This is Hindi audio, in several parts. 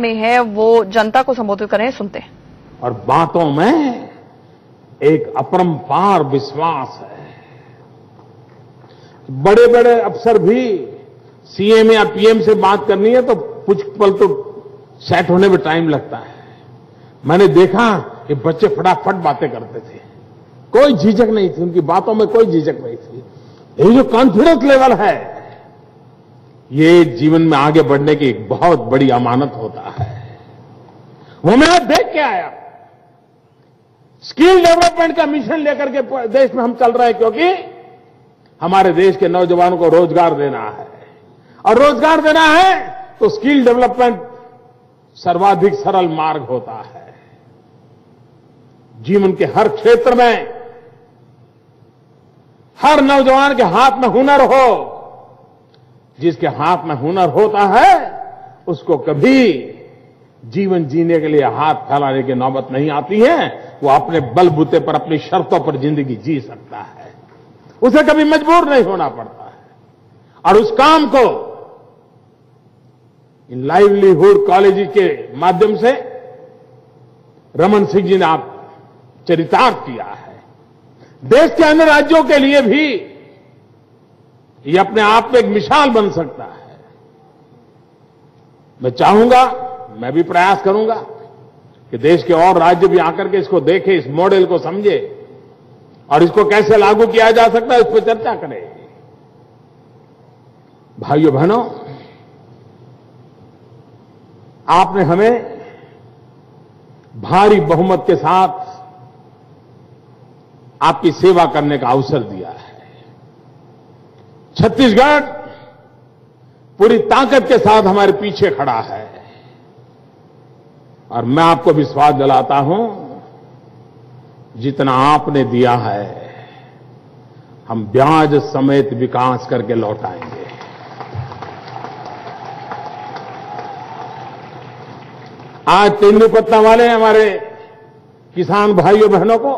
में है वो जनता को संबोधित करें, सुनते हैं। और बातों में एक अपरंपार विश्वास है। बड़े बड़े अफसर भी सीएम या पीएम से बात करनी है तो कुछ पल तो सेट होने में टाइम लगता है। मैंने देखा कि बच्चे फटाफट बातें करते थे, कोई झिझक नहीं थी, उनकी बातों में कोई झिझक नहीं थी। ये जो कॉन्फिडेंस लेवल है, ये जीवन में आगे बढ़ने की एक बहुत बड़ी अमानत होता है। वो मैं आज देख के आया। स्किल डेवलपमेंट का मिशन लेकर के देश में हम चल रहे हैं, क्योंकि हमारे देश के नौजवानों को रोजगार देना है, और रोजगार देना है तो स्किल डेवलपमेंट सर्वाधिक सरल मार्ग होता है। जीवन के हर क्षेत्र में हर नौजवान के हाथ में हुनर हो। जिसके हाथ में हुनर होता है उसको कभी जीवन जीने के लिए हाथ फैलाने की नौबत नहीं आती है। वो अपने बलबूते पर, अपनी शर्तों पर जिंदगी जी सकता है, उसे कभी मजबूर नहीं होना पड़ता है। और उस काम को इन लाइवलीहुड कॉलेज के माध्यम से रमन सिंह जी ने आप चरितार्थ किया है। देश के अन्य राज्यों के लिए भी ये अपने आप में एक मिसाल बन सकता है। मैं चाहूंगा, मैं भी प्रयास करूंगा कि देश के और राज्य भी आकर के इसको देखें, इस मॉडल को समझे और इसको कैसे लागू किया जा सकता है, इस पर चर्चा करें। भाइयों बहनों, आपने हमें भारी बहुमत के साथ आपकी सेवा करने का अवसर दिया है। छत्तीसगढ़ पूरी ताकत के साथ हमारे पीछे खड़ा है, और मैं आपको विश्वास दिलाता हूं, जितना आपने दिया है हम ब्याज समेत विकास करके लौटाएंगे। आज तेंदुपत्ता वाले हमारे किसान भाइयों बहनों को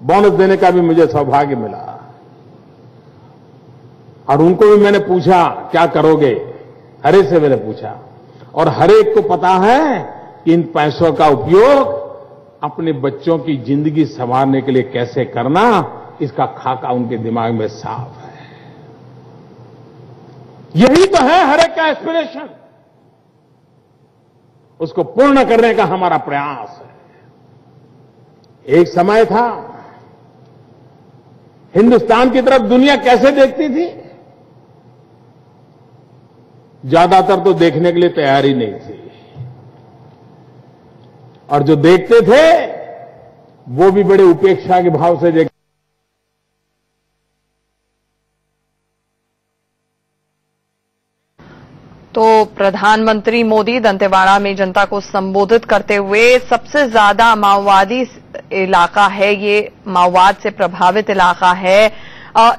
बोनस देने का भी मुझे सौभाग्य मिला, और उनको भी मैंने पूछा क्या करोगे, हरे से मैंने पूछा, और हर एक को पता है कि इन पैसों का उपयोग अपने बच्चों की जिंदगी संवारने के लिए कैसे करना, इसका खाका उनके दिमाग में साफ है। यही तो है हर एक का एस्पिरेशन, उसको पूर्ण करने का हमारा प्रयास है। एक समय था, हिंदुस्तान की तरफ दुनिया कैसे देखती थी? ज्यादातर तो देखने के लिए तैयार ही नहीं थी, और जो देखते थे वो भी बड़े उपेक्षा के भाव से देखते। तो प्रधानमंत्री मोदी दंतेवाड़ा में जनता को संबोधित करते हुए, सबसे ज्यादा माओवादी इलाका है ये, माओवाद से प्रभावित इलाका है,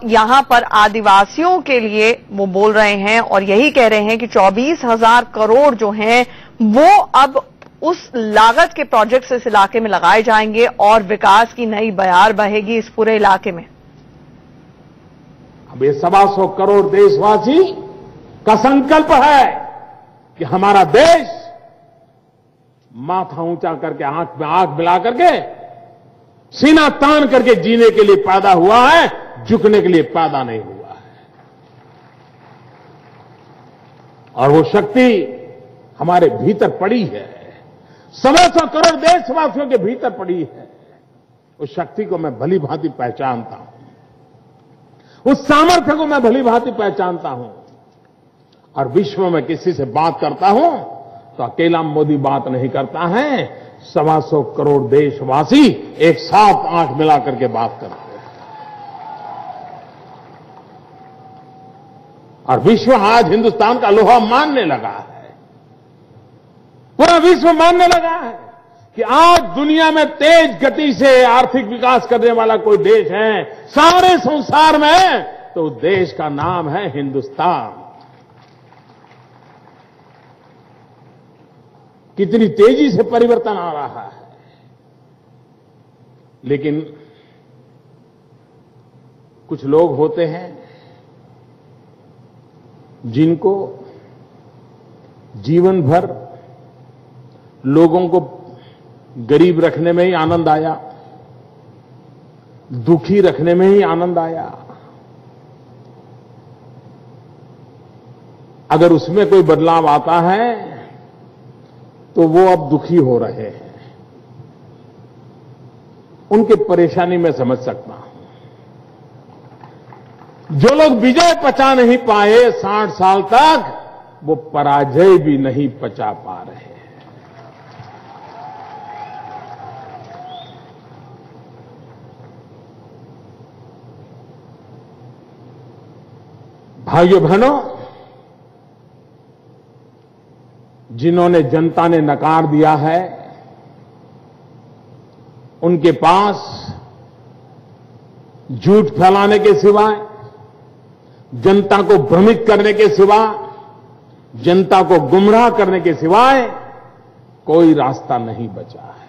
यहां पर आदिवासियों के लिए वो बोल रहे हैं और यही कह रहे हैं कि 24,000 करोड़ जो हैं वो अब उस लागत के प्रोजेक्ट्स इस इलाके में लगाए जाएंगे और विकास की नई बयार बहेगी इस पूरे इलाके में। अब ये 125 करोड़ देशवासी का संकल्प है कि हमारा देश माथा ऊंचा करके, आंख में आंख मिला करके, सीना तान करके जीने के लिए पैदा हुआ है, झुकने के लिए पैदा नहीं हुआ है। और वो शक्ति हमारे भीतर पड़ी है, 125 करोड़ देशवासियों के भीतर पड़ी है। उस शक्ति को मैं भली भांति पहचानता हूं, उस सामर्थ्य को मैं भली भांति पहचानता हूं। और विश्व में किसी से बात करता हूं तो अकेला मोदी बात नहीं करता है, 125 करोड़ देशवासी एक साथ आंख मिला करके बात करते हैं। और विश्व आज हिंदुस्तान का लोहा मानने लगा है, पूरा विश्व मानने लगा है कि आज दुनिया में तेज गति से आर्थिक विकास करने वाला कोई देश है सारे संसार में, तो देश का नाम है हिंदुस्तान। कितनी तेजी से परिवर्तन आ रहा है, लेकिन कुछ लोग होते हैं जिनको जीवन भर लोगों को गरीब रखने में ही आनंद आया, दुखी रखने में ही आनंद आया। अगर उसमें कोई बदलाव आता है तो वो अब दुखी हो रहे हैं। उनकी परेशानी मैं समझ सकता हूं। जो लोग विजय पचा नहीं पाए 60 साल तक, वो पराजय भी नहीं पचा पा रहे हैं। भाइयों बहनों, जिन्होंने जनता ने नकार दिया है, उनके पास झूठ फैलाने के सिवाय, जनता को भ्रमित करने के सिवा, जनता को गुमराह करने के सिवाय कोई रास्ता नहीं बचा है।